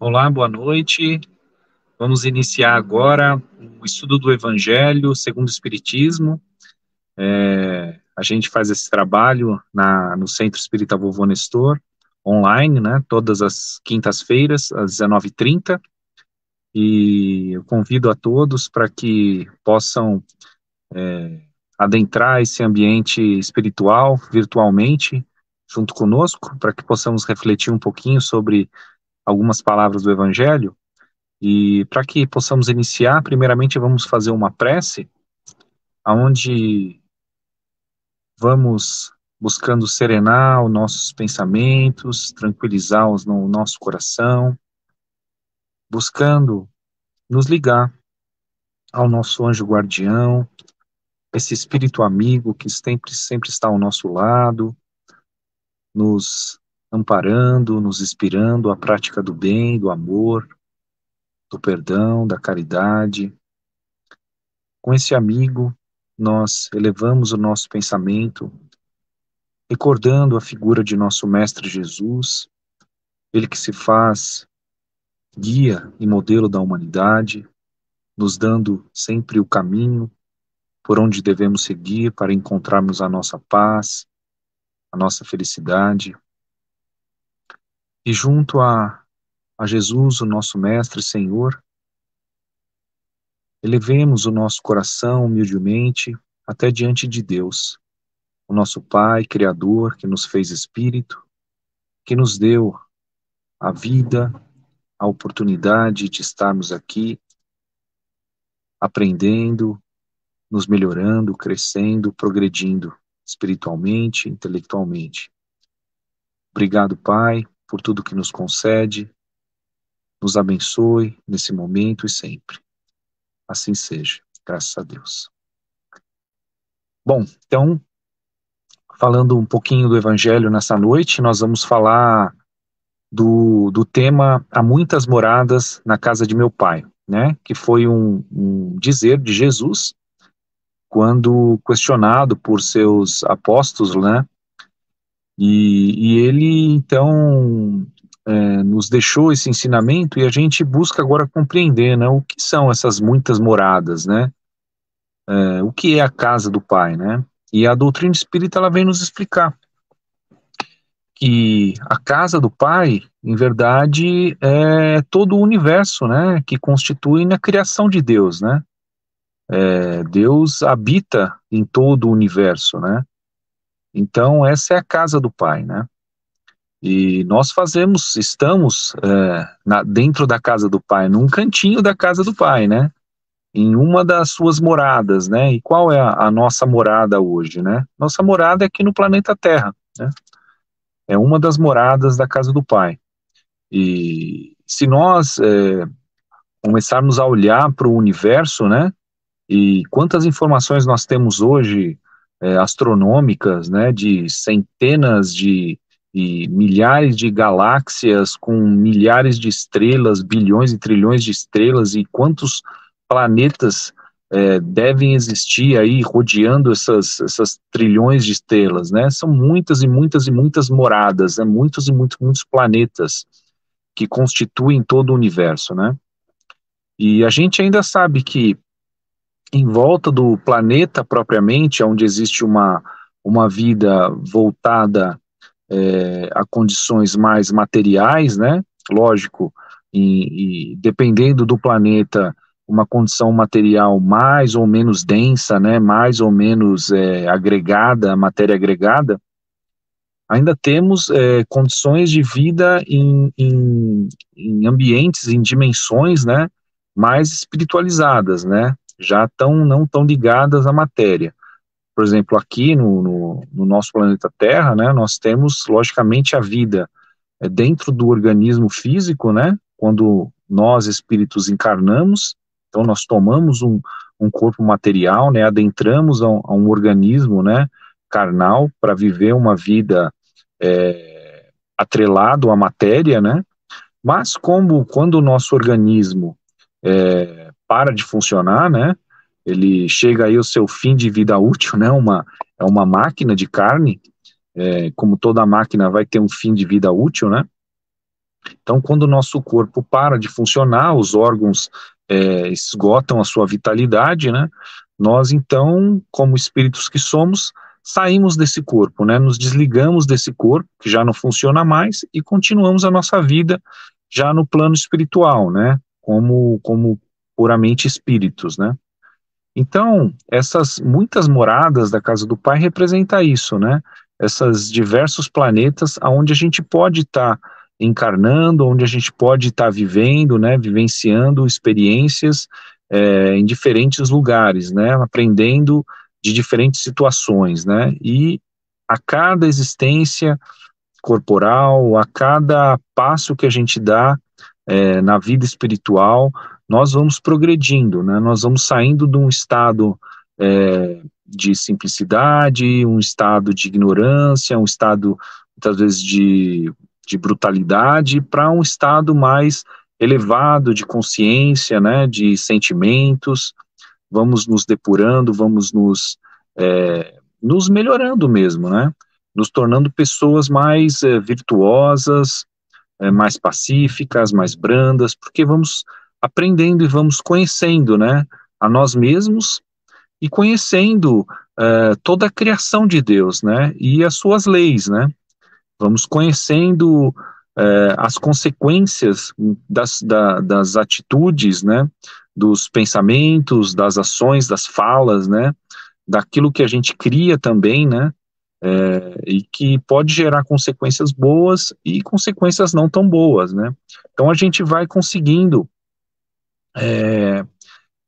Olá, boa noite. Vamos iniciar agora o estudo do Evangelho segundo o Espiritismo. A gente faz esse trabalho no Centro Espírita Vovô Nestor, online, né, todas as quintas-feiras, às 19h30. E eu convido a todos para que possam adentrar esse ambiente espiritual virtualmente, junto conosco, para que possamos refletir um pouquinho sobre algumas palavras do Evangelho. E para que possamos iniciar, primeiramente vamos fazer uma prece, onde vamos buscando serenar os nossos pensamentos, tranquilizar o nosso coração, buscando nos ligar ao nosso anjo guardião, esse espírito amigo que sempre está ao nosso lado, nos amparando, nos inspirando à prática do bem, do amor, do perdão, da caridade. Com esse amigo, nós elevamos o nosso pensamento, recordando a figura de nosso Mestre Jesus, ele que se faz guia e modelo da humanidade, nos dando sempre o caminho por onde devemos seguir para encontrarmos a nossa paz, a nossa felicidade. E junto a Jesus, o nosso Mestre e Senhor, elevemos o nosso coração humildemente até diante de Deus, o nosso Pai, Criador, que nos fez espírito, que nos deu a vida, a oportunidade de estarmos aqui aprendendo, nos melhorando, crescendo, progredindo espiritualmente, intelectualmente. Obrigado, Pai, por tudo que nos concede, nos abençoe nesse momento e sempre. Assim seja, graças a Deus. Bom, então, falando um pouquinho do Evangelho nessa noite, nós vamos falar do tema Há muitas moradas na casa de meu Pai, né? Que foi um dizer de Jesus, quando questionado por seus apóstolos, né? E ele, então, nos deixou esse ensinamento e a gente busca agora compreender, né? O que são essas muitas moradas, né? O que é a casa do Pai, né? E a doutrina espírita, ela vem nos explicar que a casa do Pai, em verdade, é todo o universo, né? Que constitui na criação de Deus, né? Deus habita em todo o universo, né? Então, essa é a casa do Pai, né? E nós estamos dentro da casa do Pai, num cantinho da casa do Pai, né? Em uma das suas moradas, né? E qual é a nossa morada hoje, né? Nossa morada é aqui no planeta Terra, né? É uma das moradas da casa do Pai. E se nós começarmos a olhar para o universo, né? E quantas informações nós temos hoje astronômicas, né, de centenas e milhares de galáxias com milhares de estrelas, bilhões e trilhões de estrelas, e quantos planetas devem existir aí rodeando essas trilhões de estrelas, né? São muitas e muitas e muitas moradas, né? Muitos e muitos, muitos planetas que constituem todo o universo, né? E a gente ainda sabe que em volta do planeta propriamente, onde existe uma vida voltada a condições mais materiais, né? Lógico, e dependendo do planeta, uma condição material mais ou menos densa, né? Mais ou menos agregada, matéria agregada, ainda temos condições de vida em ambientes, em dimensões, né? Mais espiritualizadas, né? Já não tão ligadas à matéria. Por exemplo, aqui no nosso planeta Terra, né, nós temos, logicamente, a vida dentro do organismo físico, né, quando nós, espíritos, encarnamos, então nós tomamos um corpo material, né, adentramos a um organismo, né, carnal, para viver uma vida atrelado à matéria, né, mas quando o nosso organismo para de funcionar, né? Ele chega aí ao seu fim de vida útil, né? É uma máquina de carne, como toda máquina vai ter um fim de vida útil, né? Então, quando o nosso corpo para de funcionar, os órgãos esgotam a sua vitalidade, né? Nós, então, como espíritos que somos, saímos desse corpo, né? Nos desligamos desse corpo, que já não funciona mais, e continuamos a nossa vida já no plano espiritual, né? Como puramente espíritos, né? Então, essas muitas moradas da casa do Pai representa isso, né? Essas diversos planetas aonde a gente pode estar encarnando, onde a gente pode estar vivendo, né? Vivenciando experiências em diferentes lugares, né? Aprendendo de diferentes situações, né? E a cada existência corporal, a cada passo que a gente dá na vida espiritual, nós vamos progredindo, né? Nós vamos saindo de um estado de simplicidade, um estado de ignorância, um estado, muitas vezes, de brutalidade, para um estado mais elevado de consciência, né? De sentimentos, vamos nos depurando, vamos nos melhorando mesmo, né? Nos tornando pessoas mais virtuosas, mais pacíficas, mais brandas, porque vamos aprendendo e vamos conhecendo, né, a nós mesmos e conhecendo toda a criação de Deus, né, e as suas leis, né. Vamos conhecendo as consequências das atitudes, né, dos pensamentos, das ações, das falas, né, daquilo que a gente cria também, né, e que pode gerar consequências boas e consequências não tão boas, né? Então a gente vai conseguindo,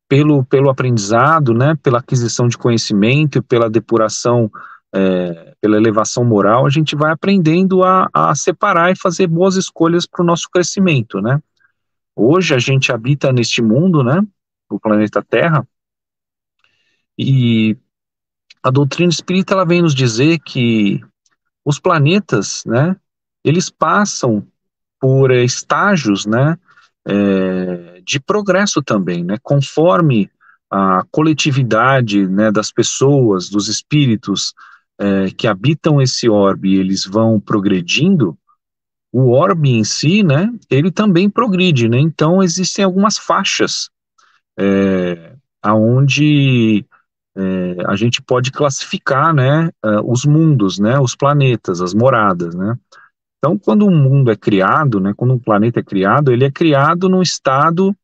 pelo aprendizado, né, pela aquisição de conhecimento, pela depuração, pela elevação moral, a gente vai aprendendo a separar e fazer boas escolhas para o nosso crescimento, né? Hoje a gente habita neste mundo, né, o planeta Terra, e a doutrina espírita ela vem nos dizer que os planetas, né, eles passam por estágios, né, de progresso também, né, conforme a coletividade, né, das pessoas, dos espíritos que habitam esse orbe, eles vão progredindo, o orbe em si, né, ele também progride, né, então existem algumas faixas aonde a gente pode classificar, né, os mundos, né, os planetas, as moradas, né. Então, quando um mundo é criado, né, quando um planeta é criado, ele é criado num estado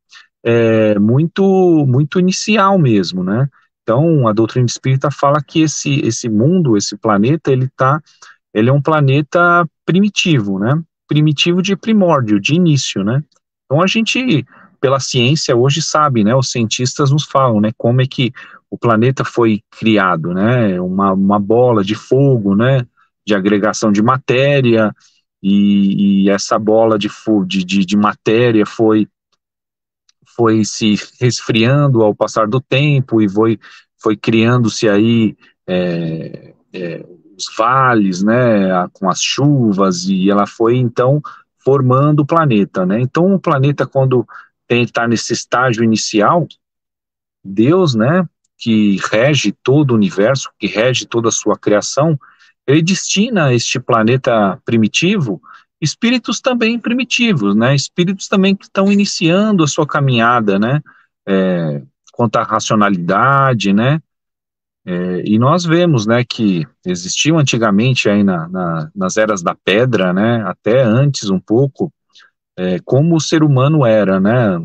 muito inicial mesmo, né? Então, a doutrina espírita fala que esse mundo, esse planeta, ele é um planeta primitivo, né? Primitivo de primórdio, de início, né? Então, a gente, pela ciência, hoje sabe, né? Os cientistas nos falam, né? Como é que o planeta foi criado, né? Uma bola de fogo, né? De agregação de matéria, e essa bola de matéria foi se resfriando ao passar do tempo e foi criando-se aí os vales, né, com as chuvas, e ela foi então formando o planeta, né? Então o planeta, quando está nesse estágio inicial, Deus, né, que rege todo o universo, que rege toda a sua criação, ele destina a este planeta primitivo espíritos também primitivos, né, espíritos também que estão iniciando a sua caminhada, né, quanto à racionalidade, né, e nós vemos, né, que existiam antigamente aí nas eras da pedra, né, até antes um pouco, como o ser humano era, né,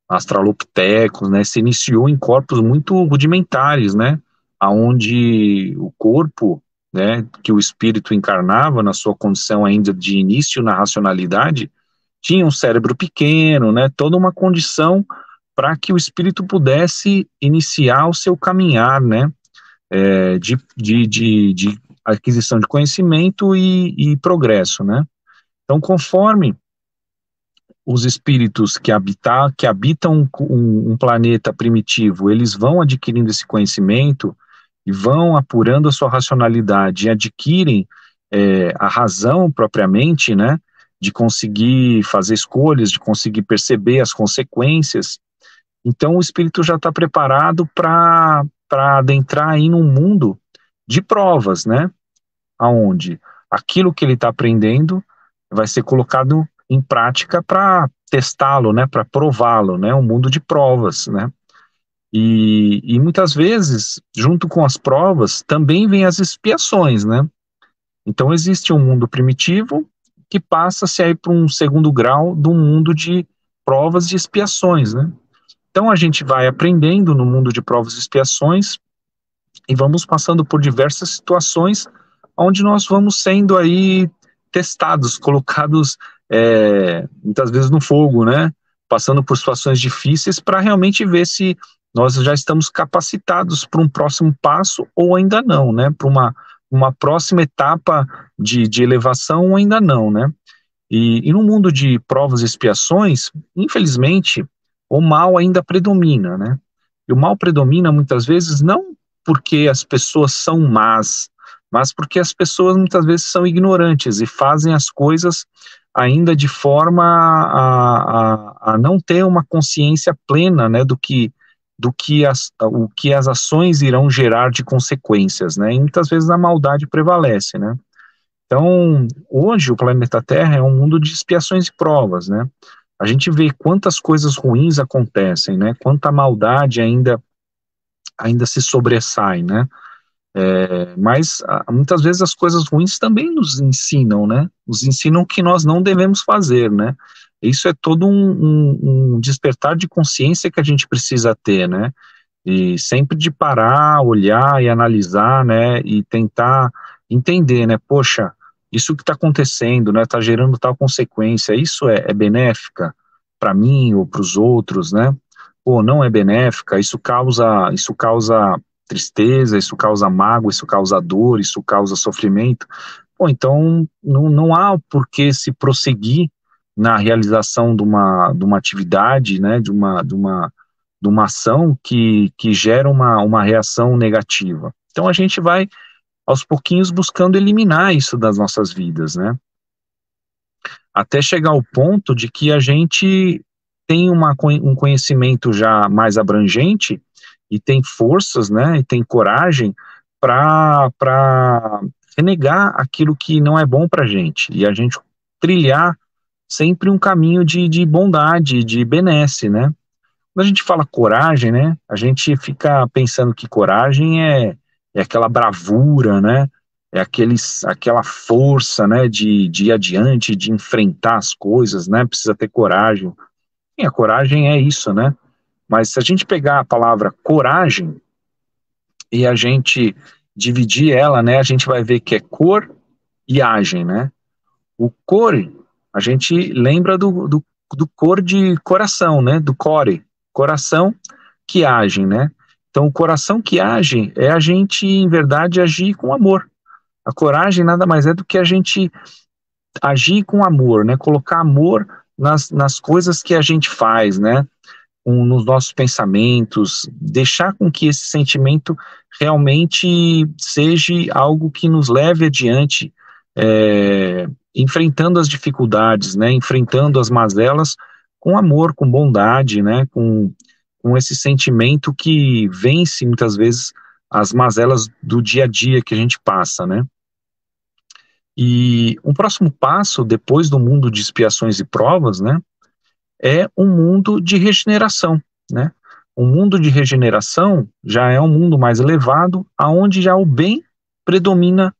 Australopithecus, né, se iniciou em corpos muito rudimentares, né, aonde o corpo, né, que o espírito encarnava na sua condição ainda de início na racionalidade, tinha um cérebro pequeno, né, toda uma condição para que o espírito pudesse iniciar o seu caminhar, né, de aquisição de conhecimento e progresso, né. Então, conforme os espíritos que habitam um planeta primitivo, eles vão adquirindo esse conhecimento e vão apurando a sua racionalidade e adquirem a razão propriamente, né, de conseguir fazer escolhas, de conseguir perceber as consequências. Então o espírito já está preparado para adentrar aí num mundo de provas, né, aonde aquilo que ele está aprendendo vai ser colocado em prática para testá-lo, né, para prová-lo, né, um mundo de provas, né. E muitas vezes, junto com as provas, também vem as expiações, né. Então existe um mundo primitivo que passa-se aí para um segundo grau do mundo de provas e expiações, né. Então a gente vai aprendendo no mundo de provas e expiações e vamos passando por diversas situações onde nós vamos sendo aí testados, colocados muitas vezes no fogo, né? Passando por situações difíceis para realmente ver se nós já estamos capacitados para um próximo passo ou ainda não, né? Para uma próxima etapa de elevação ou ainda não, né? E no mundo de provas e expiações, infelizmente, o mal ainda predomina, né? E o mal predomina muitas vezes não porque as pessoas são más, mas porque as pessoas muitas vezes são ignorantes e fazem as coisas ainda de forma a não ter uma consciência plena, né, o que as ações irão gerar de consequências, né? E muitas vezes a maldade prevalece, né? Então, hoje o planeta Terra é um mundo de expiações e provas, né? A gente vê quantas coisas ruins acontecem, né? Quanta maldade ainda se sobressai, né? Mas muitas vezes as coisas ruins também nos ensinam, né? Nos ensinam que nós não devemos fazer, né? Isso é todo um despertar de consciência que a gente precisa ter, né? E sempre de parar, olhar e analisar, né, e tentar entender, né, poxa, isso que está acontecendo, né, está gerando tal consequência, isso é benéfica para mim ou para os outros, né, ou não é benéfica, isso causa tristeza, isso causa mágoa, isso causa dor, isso causa sofrimento, pô, então não há por que se prosseguir na realização de uma atividade, né, de uma ação que gera uma reação negativa. Então a gente vai, aos pouquinhos, buscando eliminar isso das nossas vidas, né? Até chegar ao ponto de que a gente tem um conhecimento já mais abrangente e tem forças, né, e tem coragem para renegar aquilo que não é bom para a gente, e a gente trilhar sempre um caminho de bondade, de benesse, né? Quando a gente fala coragem, né, a gente fica pensando que coragem é aquela bravura, né, é aquela força, né, de ir adiante, de enfrentar as coisas, né, precisa ter coragem. E a coragem é isso, né, mas se a gente pegar a palavra coragem e a gente dividir ela, né, a gente vai ver que é cor e agem, né. O cor, a gente lembra do cor de coração, né, do core, coração que agem, né? Então, o coração que age é a gente, em verdade, agir com amor. A coragem nada mais é do que a gente agir com amor, né? Colocar amor nas coisas que a gente faz, né? Nos nossos pensamentos, deixar com que esse sentimento realmente seja algo que nos leve adiante, enfrentando as dificuldades, né? Enfrentando as mazelas com amor, com bondade, né? Com esse sentimento que vence muitas vezes as mazelas do dia a dia que a gente passa, né? E um próximo passo, depois do mundo de expiações e provas, né, é um mundo de regeneração, né? Um mundo de regeneração já é um mundo mais elevado, aonde já o bem predomina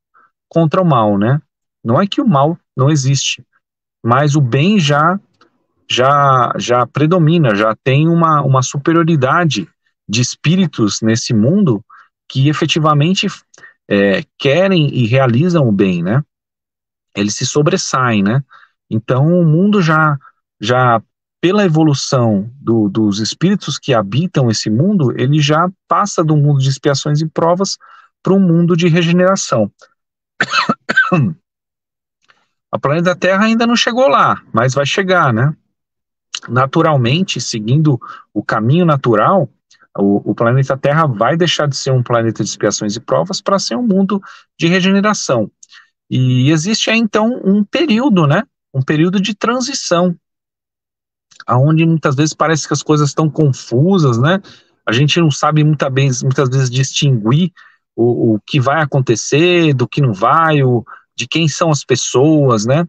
contra o mal, né? Não é que o mal não existe, mas o bem já predomina, já tem uma superioridade de espíritos nesse mundo que efetivamente querem e realizam o bem, né? Eles se sobressaem, né? Então o mundo já pela evolução dos espíritos que habitam esse mundo, ele já passa do mundo de expiações e provas para um mundo de regeneração. A planeta Terra ainda não chegou lá, mas vai chegar, né? Naturalmente, seguindo o caminho natural, o planeta Terra vai deixar de ser um planeta de expiações e provas para ser um mundo de regeneração. E existe aí, então, um período, né? Um período de transição, onde muitas vezes parece que as coisas estão confusas, né? A gente não sabe muitas vezes distinguir o que vai acontecer do que não vai, de quem são as pessoas, né,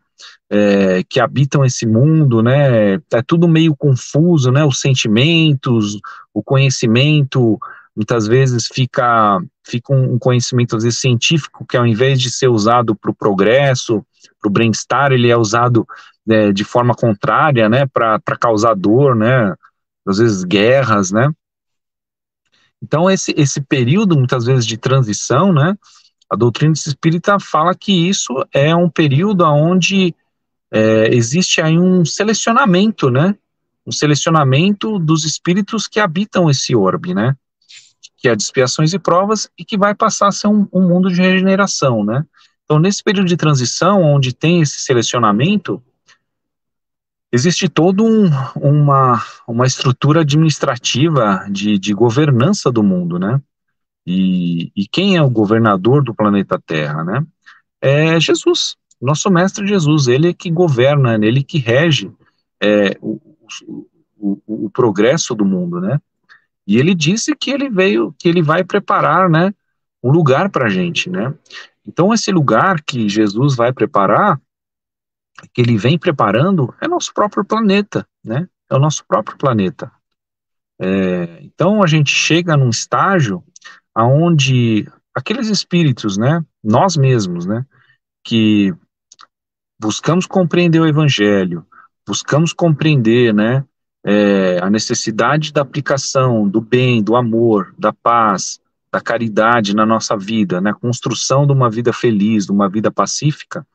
que habitam esse mundo, né, é tudo meio confuso, né, os sentimentos, o conhecimento, muitas vezes fica um conhecimento, às vezes, científico, que ao invés de ser usado para o progresso, para o bem-estar, ele é usado de forma contrária, né, para causar dor, né, às vezes guerras, né. Então esse período, muitas vezes, de transição, né, a doutrina espírita fala que isso é um período onde existe aí um selecionamento, né, um selecionamento dos espíritos que habitam esse orbe, né, que é de expiações e provas, e que vai passar a ser um mundo de regeneração, né. Então, nesse período de transição, onde tem esse selecionamento, existe toda uma estrutura administrativa de governança do mundo, né, e quem é o governador do planeta Terra, né, é Jesus, nosso mestre Jesus, ele é que governa, ele que rege é, o, o progresso do mundo, né, e ele disse que ele veio, que ele vai preparar, né, um lugar para a gente, né, então esse lugar que Jesus vai preparar, que ele vem preparando, é nosso próprio planeta, né, é o nosso próprio planeta. Então a gente chega num estágio aonde aqueles espíritos, né, nós mesmos, né, que buscamos compreender o Evangelho, buscamos compreender, né, a necessidade da aplicação do bem, do amor, da paz, da caridade na nossa vida, na construção de uma vida feliz, de uma vida pacífica,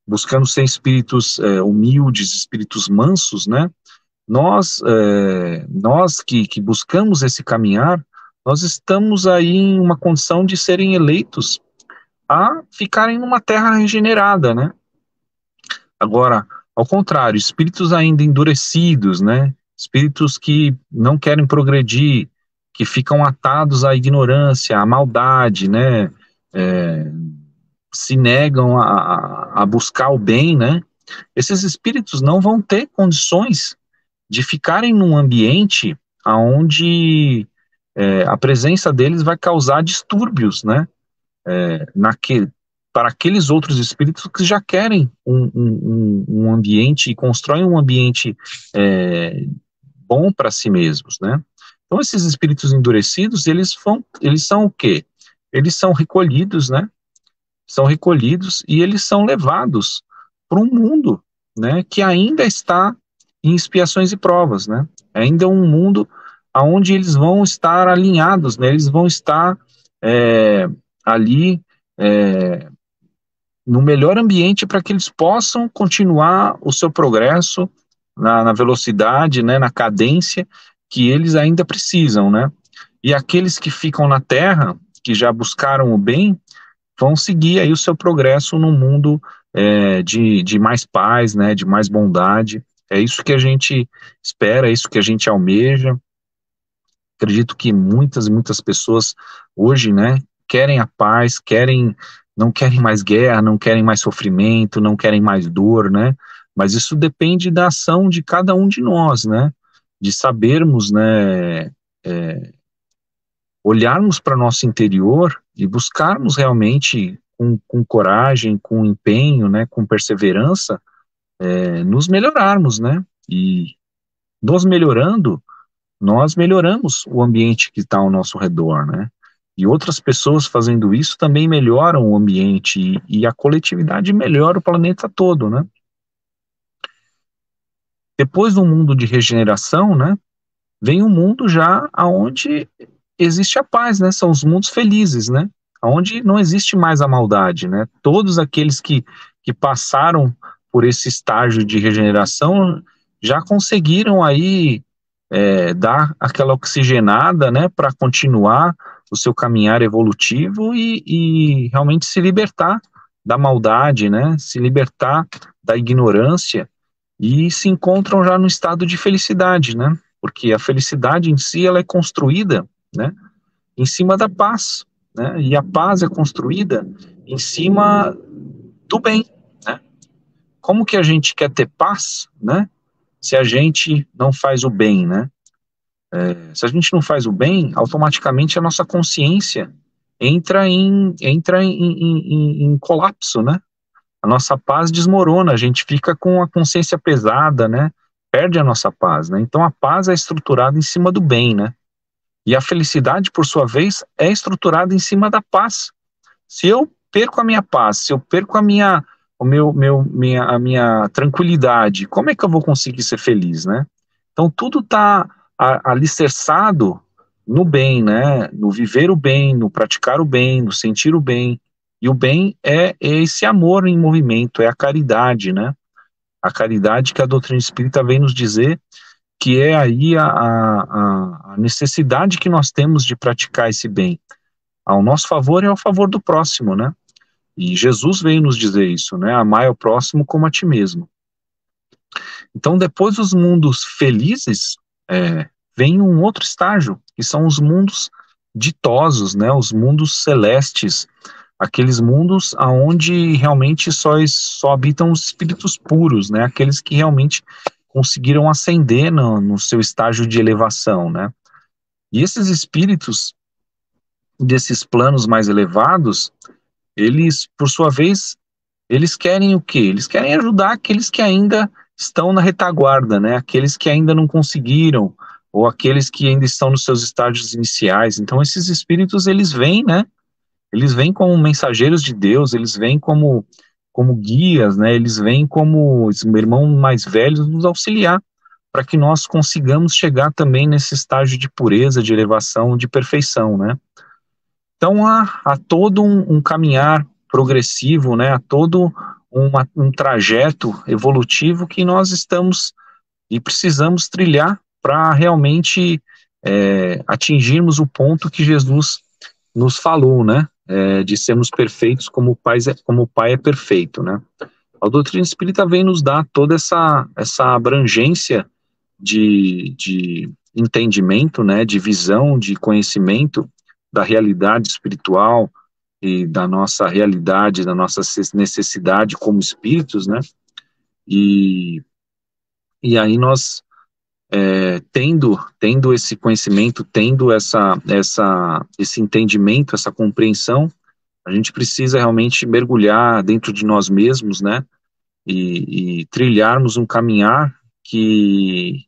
buscando ser espíritos humildes, espíritos mansos, né, nós que buscamos esse caminhar, nós estamos aí em uma condição de serem eleitos a ficarem numa terra regenerada, né. Agora, ao contrário, espíritos ainda endurecidos, né, espíritos que não querem progredir, que ficam atados à ignorância, à maldade, né, é, se negam a buscar o bem, né, esses espíritos não vão ter condições de ficarem num ambiente onde a presença deles vai causar distúrbios, né, naquele, para aqueles outros espíritos que já querem um ambiente e constroem um ambiente bom para si mesmos, né? Então esses espíritos endurecidos, eles são o quê? Eles são recolhidos, né? São recolhidos e eles são levados para um mundo, né? Que ainda está em expiações e provas, né? Ainda é um mundo aonde eles vão estar alinhados, né? Eles vão estar ali no melhor ambiente para que eles possam continuar o seu progresso na velocidade, né, na cadência que eles ainda precisam, né? E aqueles que ficam na Terra, que já buscaram o bem, vão seguir aí o seu progresso no mundo de mais paz, né, de mais bondade. É isso que a gente espera, é isso que a gente almeja. Acredito que muitas e muitas pessoas hoje, né, querem a paz, não querem mais guerra, não querem mais sofrimento, não querem mais dor, né, mas isso depende da ação de cada um de nós, né, de sabermos, né, olharmos para nosso interior e buscarmos realmente com coragem, com empenho, né, com perseverança, nos melhorarmos, né, e nos melhorando, nós melhoramos o ambiente que está ao nosso redor, né? E outras pessoas fazendo isso também melhoram o ambiente e a coletividade melhora o planeta todo, né? Depois do mundo de regeneração, né? Vem um mundo já aonde existe a paz, né? São os mundos felizes, né? Onde não existe mais a maldade, né? Todos aqueles que passaram por esse estágio de regeneração já conseguiram aí dar aquela oxigenada, né, para continuar o seu caminhar evolutivo e realmente se libertar da maldade, né, se libertar da ignorância e se encontram já no estado de felicidade, né, porque a felicidade em si ela é construída, né, em cima da paz, né, e a paz é construída em cima do bem, né. Como que a gente quer ter paz, né, se a gente não faz o bem, né? Se a gente não faz o bem, automaticamente a nossa consciência entra em colapso, né? A nossa paz desmorona, a gente fica com a consciência pesada, né? Perde a nossa paz, né? Então a paz é estruturada em cima do bem, né? E a felicidade, por sua vez, é estruturada em cima da paz. Se eu perco a minha paz, se eu perco a minha tranquilidade, como é que eu vou conseguir ser feliz, né? Então tudo está alicerçado no bem, né? No viver o bem, no praticar o bem, no sentir o bem. E o bem é esse amor em movimento, é a caridade, né? A caridade que a doutrina espírita vem nos dizer que é aí a necessidade que nós temos de praticar esse bem ao nosso favor e ao favor do próximo, né? E Jesus veio nos dizer isso, né? Amai ao próximo como a ti mesmo. Então, depois dos mundos felizes, vem um outro estágio, que são os mundos ditosos, né? Os mundos celestes, aqueles mundos aonde realmente só habitam os espíritos puros, né? Aqueles que realmente conseguiram ascender no seu estágio de elevação, né? E esses espíritos desses planos mais elevados, eles, por sua vez, eles querem o quê? Eles querem ajudar aqueles que ainda estão na retaguarda, né? Aqueles que ainda não conseguiram, ou aqueles que ainda estão nos seus estágios iniciais. Então, esses espíritos, eles vêm, né? Eles vêm como mensageiros de Deus, eles vêm como guias, né? Eles vêm como irmãos mais velhos nos auxiliar, para que nós consigamos chegar também nesse estágio de pureza, de elevação, de perfeição, né? Então, há todo um caminhar progressivo, né? Há todo um trajeto evolutivo que nós estamos e precisamos trilhar para realmente atingirmos o ponto que Jesus nos falou, né? De sermos perfeitos como o Pai é perfeito, né? A doutrina espírita vem nos dar toda essa abrangência de entendimento, né, de visão, de conhecimento da realidade espiritual e da nossa realidade, da nossa necessidade como espíritos, né, e, e aí nós, tendo esse conhecimento, tendo esse entendimento, essa compreensão, a gente precisa realmente mergulhar dentro de nós mesmos, né, e trilharmos um caminhar que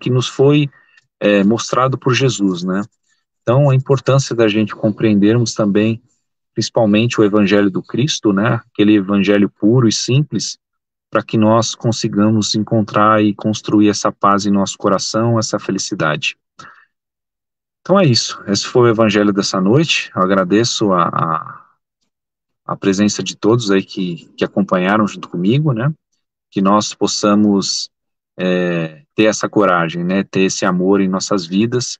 nos foi mostrado por Jesus, né? Então, a importância da gente compreendermos também, principalmente o Evangelho do Cristo, né? Aquele Evangelho puro e simples, para que nós consigamos encontrar e construir essa paz em nosso coração, essa felicidade. Então é isso. Esse foi o Evangelho dessa noite. Eu agradeço a presença de todos aí que acompanharam junto comigo, né? Que nós possamos ter essa coragem, né? Ter esse amor em nossas vidas,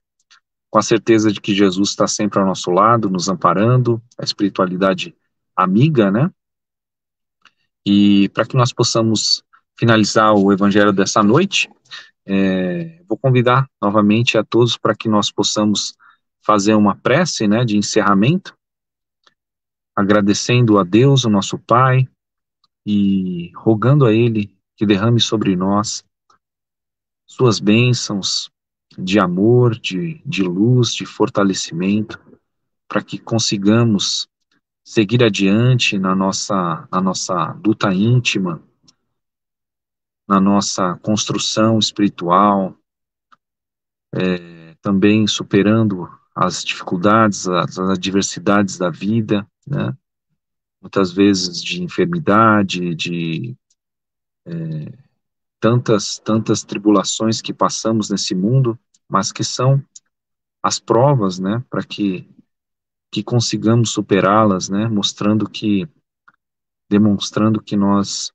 com a certeza de que Jesus está sempre ao nosso lado, nos amparando, a espiritualidade amiga, né? E para que nós possamos finalizar o evangelho dessa noite, vou convidar novamente a todos para que nós possamos fazer uma prece, né, de encerramento, agradecendo a Deus, o nosso Pai, e rogando a Ele que derrame sobre nós suas bênçãos de amor, de luz, de fortalecimento, para que consigamos seguir adiante na nossa luta íntima, na nossa construção espiritual, também superando as dificuldades, as adversidades da vida, né? Muitas vezes de enfermidade, de tantas tribulações que passamos nesse mundo, mas que são as provas, né, para que consigamos superá-las, né, demonstrando que nós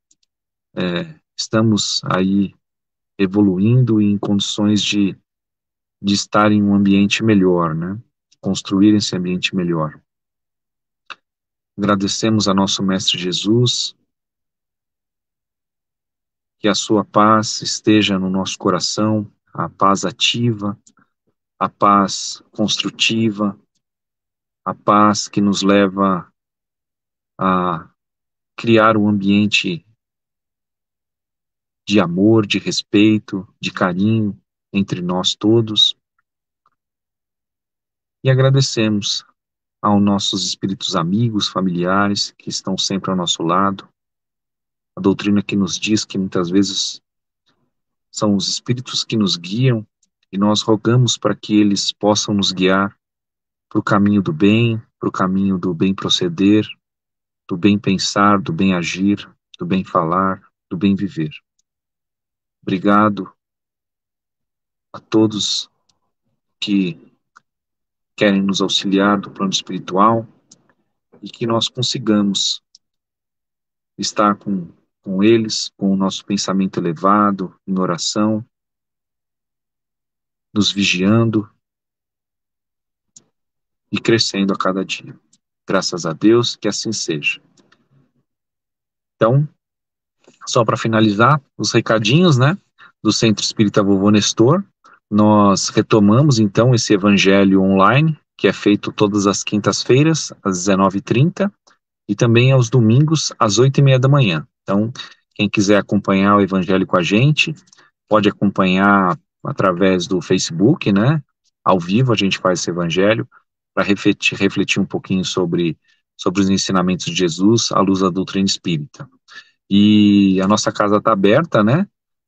estamos aí evoluindo em condições de estar em um ambiente melhor, né? Construir esse ambiente melhor. Agradecemos a nosso Mestre Jesus, que a sua paz esteja no nosso coração, a paz ativa, a paz construtiva, a paz que nos leva a criar um ambiente de amor, de respeito, de carinho entre nós todos. e agradecemos aos nossos espíritos amigos, familiares, que estão sempre ao nosso lado, a doutrina que nos diz que muitas vezes são os espíritos que nos guiam, e nós rogamos para que eles possam nos guiar para o caminho do bem, para o caminho do bem proceder, do bem pensar, do bem agir, do bem falar, do bem viver. Obrigado a todos que querem nos auxiliar do plano espiritual e que nós consigamos estar com eles, com o nosso pensamento elevado, em oração, nos vigiando e crescendo a cada dia. Graças a Deus, que assim seja. Então, só para finalizar, os recadinhos, né, do Centro Espírita Vovô Nestor, nós retomamos, então, esse evangelho online, que é feito todas as quintas-feiras, às 19h30, e também aos domingos, às 8h30 da manhã. Então, quem quiser acompanhar o evangelho com a gente, pode acompanhar através do Facebook, né, ao vivo a gente faz esse evangelho, para refletir um pouquinho sobre os ensinamentos de Jesus à luz da doutrina espírita. E a nossa casa está aberta, né,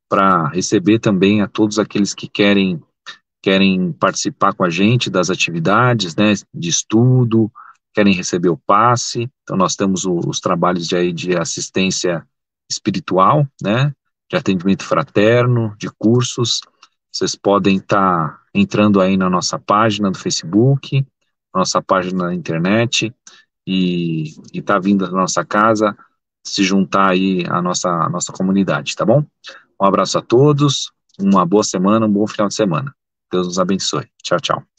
para receber também a todos aqueles que querem participar com a gente das atividades, né, de estudo, querem receber o passe. Então nós temos os trabalhos de assistência espiritual, né, de atendimento fraterno, de cursos. Vocês podem estar entrando aí na nossa página do Facebook, nossa página na internet, e tá vindo à nossa casa, se juntar aí à nossa comunidade, tá bom? Um abraço a todos, uma boa semana, um bom final de semana. Deus nos abençoe. Tchau, tchau.